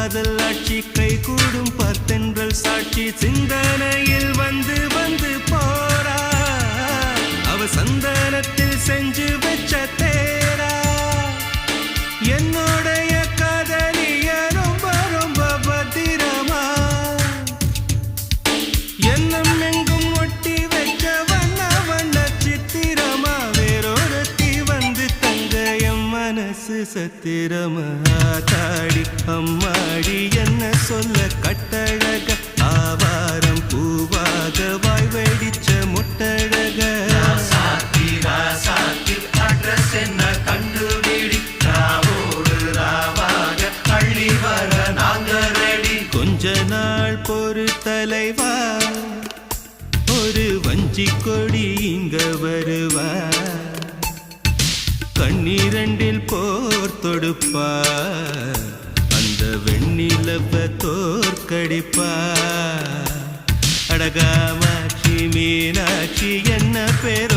காதல் ஆட்சி கை கூடும் பார்த்தென்றல் சாட்சி சிந்தனையில் வந்து வந்து போறா அவ சந்தனத்தில் செஞ்சு வச்ச தேரா என்னுடைய காதலிய ரொம்ப ரொம்ப பத்திரமா எண்ணம் எங்கும் ஒட்டி வச்ச வண்ண வண்ண சித்திரமா வேறொருத்தி வந்து தங்க என் மனசு சத்திரமா தாடி அம்மாடி என்ன சொல்ல கட்டழக ஆவாரம் பூவாக வாய் வெடிச்ச முட்டழக அட்ரஸ் என்ன கண்டுபிடி ராவோடு ராவாக அள்ளி வர நாங்க ரெடி கொஞ்ச நாள் பொறு தலைவா ஒரு வஞ்சி கொடி இங்க வருவா கண்ணீரண்டில் போர் தொடுப்பா அந்த வெண்ணிலவ தோற்கடிப்பா அடகாமாட்சி மீனாட்சி என்ன பேர்